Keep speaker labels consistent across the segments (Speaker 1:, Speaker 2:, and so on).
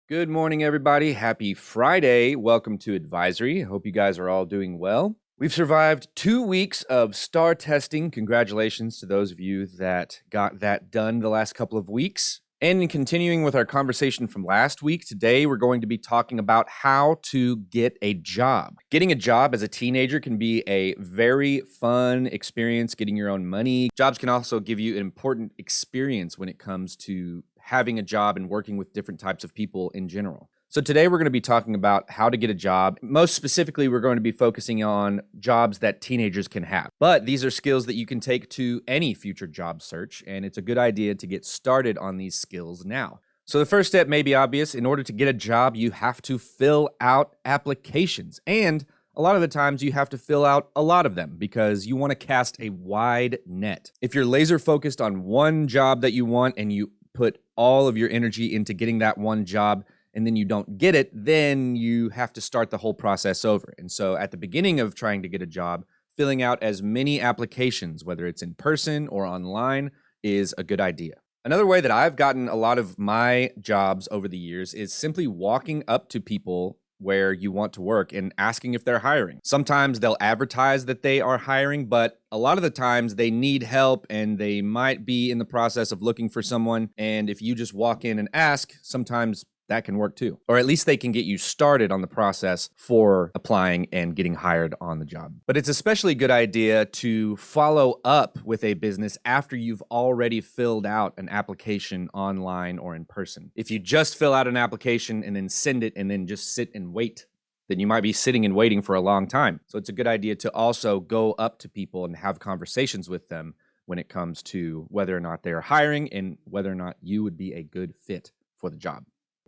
Speaker 1: Good morning, everybody. Happy Friday. Welcome to Advisory. Hope you guys are all doing well. We've survived 2 weeks of STAR testing. Congratulations to those of you that got that done the last couple of weeks. And in continuing with our conversation from last week, today we're going to be talking about how to get a job. Getting a job as a teenager can be a very fun experience, getting your own money. Jobs can also give you an important experience when it comes to having a job and working with different types of people in general. So today we're going to be talking about how to get a job. Most specifically, we're going to be focusing on jobs that teenagers can have. But these are skills that you can take to any future job search, and it's a good idea to get started on these skills now. So the first step may be obvious. In order to get a job, you have to fill out applications. And a lot of the times you have to fill out a lot of them because you want to cast a wide net. If you're laser focused on one job that you want and you put all of your energy into getting that one job, and then you don't get it, then you have to start the whole process over. And so at the beginning of trying to get a job, filling out as many applications, whether it's in person or online, is a good idea. Another way that I've gotten a lot of my jobs over the years is simply walking up to people where you want to work and asking if they're hiring. Sometimes they'll advertise that they are hiring, but a lot of the times they need help and they might be in the process of looking for someone. And if you just walk in and ask, sometimes that can work too. Or at least they can get you started on the process for applying and getting hired on the job. But it's especially a good idea to follow up with a business after you've already filled out an application online or in person. If you just fill out an application and then send it and then just sit and wait, then you might be sitting and waiting for a long time. So it's a good idea to also go up to people and have conversations with them when it comes to whether or not they're hiring and whether or not you would be a good fit for the job.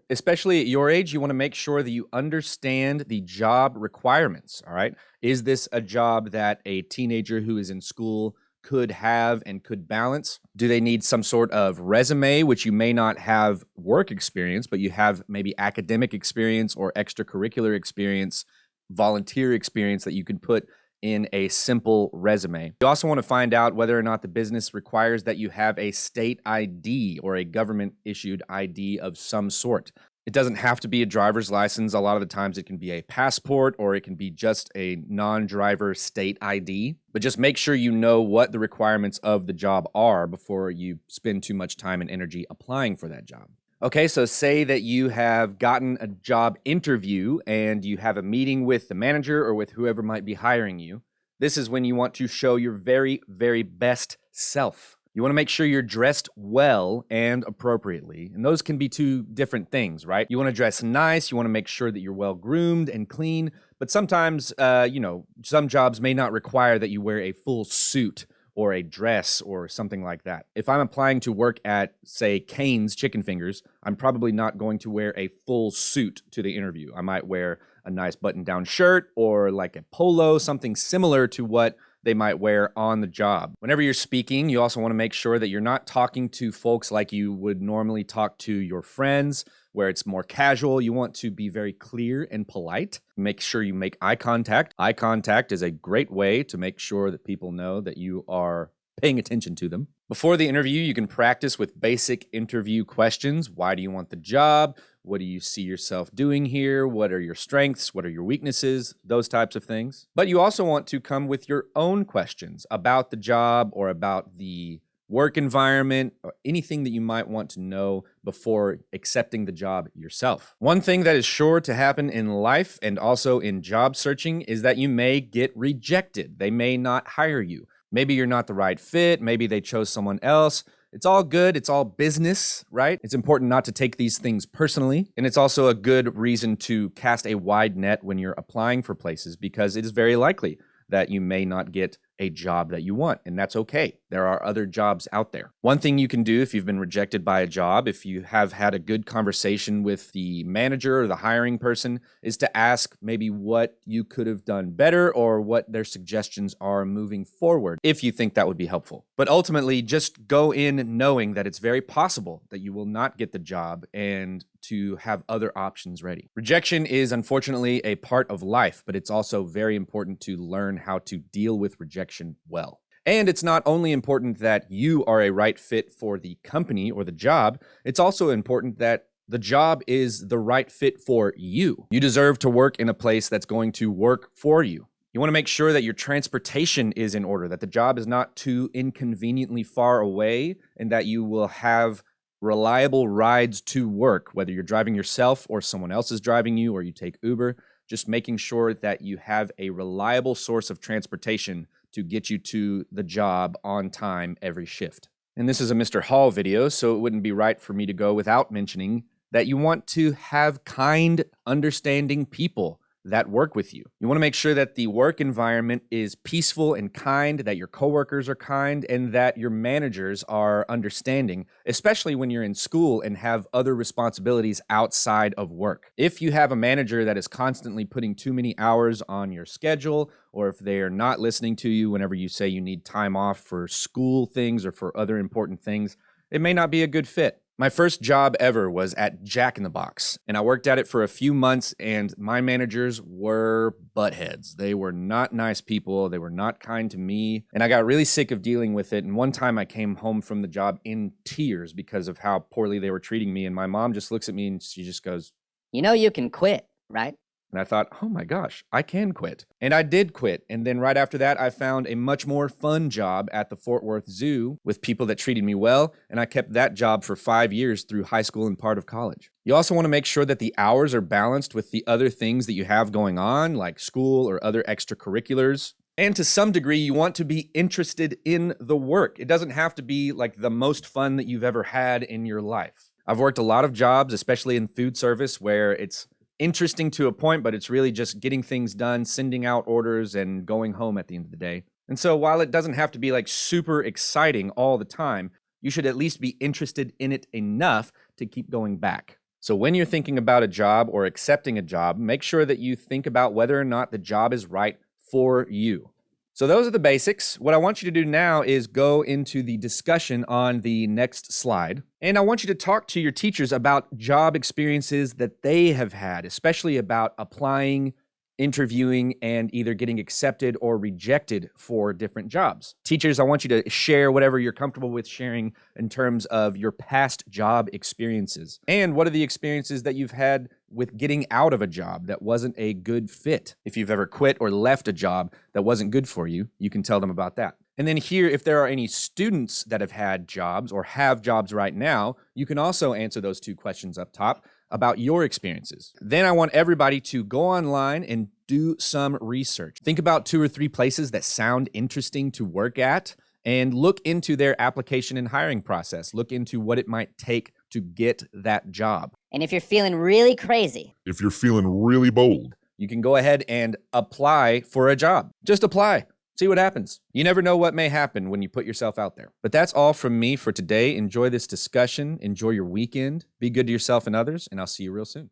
Speaker 1: Especially at your age, you want to make sure that you understand the job requirements, all right? Is this a job that a teenager who is in school could have and could balance? Do they need some sort of resume, which you may not have work experience, but you have maybe academic experience or extracurricular experience, volunteer experience that you could put in a simple resume? You also want to find out whether or not the business requires that you have a state ID or a government-issued ID of some sort. It doesn't have to be a driver's license. A lot of the times it can be a passport or it can be just a non-driver state ID. But just make sure you know what the requirements of the job are before you spend too much time and energy applying for that job. Okay, so say that you have gotten a job interview and you have a meeting with the manager or with whoever might be hiring you. This is when you want to show your very, very best self. You want to make sure you're dressed well and appropriately. And those can be two different things, right? You want to dress nice. You want to make sure that you're well groomed and clean. But sometimes, some jobs may not require that you wear a full suit or a dress or something like that. If I'm applying to work at, say, Cane's Chicken Fingers, I'm probably not going to wear a full suit to the interview. I might wear a nice button-down shirt or like a polo, something similar to what they might wear on the job. Whenever you're speaking, you also want to make sure that you're not talking to folks like you would normally talk to your friends, where it's more casual. You want to be very clear and polite. Make sure you make eye contact. Eye contact is a great way to make sure that people know that you are paying attention to them. Before the interview, you can practice with basic interview questions. Why do you want the job? What do you see yourself doing here? What are your strengths? What are your weaknesses? Those types of things. But you also want to come with your own questions about the job or about the work environment, or anything that you might want to know before accepting the job yourself. One thing that is sure to happen in life and also in job searching is that you may get rejected. They may not hire you. Maybe you're not the right fit. Maybe they chose someone else. It's all good. It's all business, right? It's important not to take these things personally. And it's also a good reason to cast a wide net when you're applying for places, because it is very likely that you may not get a job that you want, and that's okay. There are other jobs out there. One thing you can do if you've been rejected by a job, if you have had a good conversation with the manager or the hiring person, is to ask maybe what you could have done better or what their suggestions are moving forward, if you think that would be helpful. But ultimately, just go in knowing that it's very possible that you will not get the job and to have other options ready. Rejection is unfortunately a part of life, but it's also very important to learn how to deal with rejection well. And it's not only important that you are a right fit for the company or the job, it's also important that The job is the right fit for you. You deserve to work in a place that's going to work for you. You want to make sure that your transportation is in order, that the job is not too inconveniently far away, and that you will have reliable rides to work, whether you're driving yourself or someone else is driving you or you take Uber. Just making sure that you have a reliable source of transportation to get you to the job on time every shift. And this is a Mr. Hall video, so it wouldn't be right for me to go without mentioning that you want to have kind, understanding people that work with you. You want to make sure that the work environment is peaceful and kind, that your coworkers are kind, and that your managers are understanding, especially when you're in school and have other responsibilities outside of work. If you have a manager that is constantly putting too many hours on your schedule, or if they are not listening to you whenever you say you need time off for school things or for other important things, it may not be a good fit. My first job ever was at Jack in the Box, and I worked at it for a few months, and my managers were buttheads. They were not nice people. They were not kind to me, and I got really sick of dealing with it. And one time I came home from the job in tears because of how poorly they were treating me, and my mom just looks at me and she just goes,
Speaker 2: "You know you can quit, right?"
Speaker 1: And I thought, oh my gosh, I can quit. And I did quit. And then right after that, I found a much more fun job at the Fort Worth Zoo with people that treated me well. And I kept that job for 5 years through high school and part of college. You also want to make sure that the hours are balanced with the other things that you have going on, like school or other extracurriculars. And to some degree, you want to be interested in the work. It doesn't have to be like the most fun that you've ever had in your life. I've worked a lot of jobs, especially in food service, where it's interesting to a point, but it's really just getting things done, sending out orders, and going home at the end of the day. And so while it doesn't have to be like super exciting all the time, you should at least be interested in it enough to keep going back. So when you're thinking about a job or accepting a job, make sure that you think about whether or not the job is right for you. So those are the basics. What I want you to do now is go into the discussion on the next slide. And I want you to talk to your teachers about job experiences that they have had, especially about applying, interviewing, and either getting accepted or rejected for different jobs. Teachers, I want you to share whatever you're comfortable with sharing in terms of your past job experiences. And what are the experiences that you've had with getting out of a job that wasn't a good fit? If you've ever quit or left a job that wasn't good for you, you can tell them about that. And then here, if there are any students that have had jobs or have jobs right now, you can also answer those 2 questions up top about your experiences. Then I want everybody to go online and do some research. Think about 2 or 3 places that sound interesting to work at and look into their application and hiring process. Look into what it might take to get that job.
Speaker 2: And if you're feeling really crazy,
Speaker 3: If you're feeling really bold,
Speaker 1: you can go ahead and apply for a job. Just apply. See what happens. You never know what may happen when you put yourself out there. But that's all from me for today. Enjoy this discussion. Enjoy your weekend. Be good to yourself and others, and I'll see you real soon.